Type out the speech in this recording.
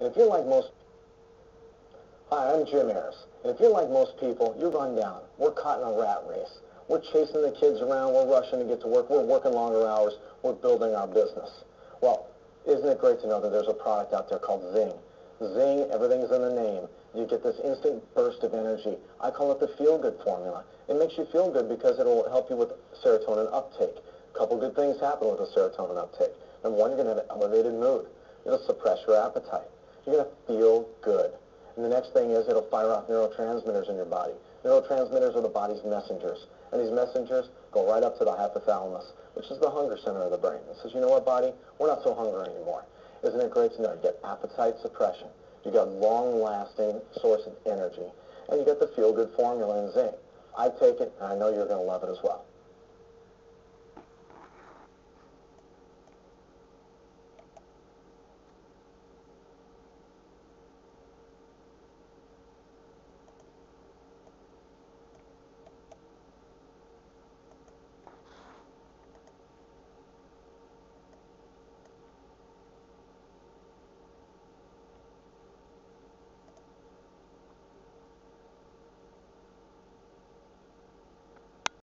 And if you're like most, hi, I'm Jim Ayers. And if you're like most people, you run down. We're caught in a rat race. We're chasing the kids around. We're rushing to get to work. We're working longer hours. We're building our business. Well, isn't it great to know that there's a product out there called Zing? Zing, everything's in the name. You get this instant burst of energy. I call it the feel-good formula. It makes you feel good because it'll help you with serotonin uptake. A couple good things happen with the serotonin uptake. Number one, you're going to have an elevated mood. It'll suppress your appetite. You're going to feel good. And the next thing is it'll fire off neurotransmitters in your body. Neurotransmitters are the body's messengers. And these messengers go right up to the hypothalamus, which is the hunger center of the brain. It says, you know what, body? We're not so hungry anymore. Isn't it great to know? You get appetite suppression. You got long-lasting source of energy. And you get the feel-good formula in zinc. I take it, and I know you're going to love it as well.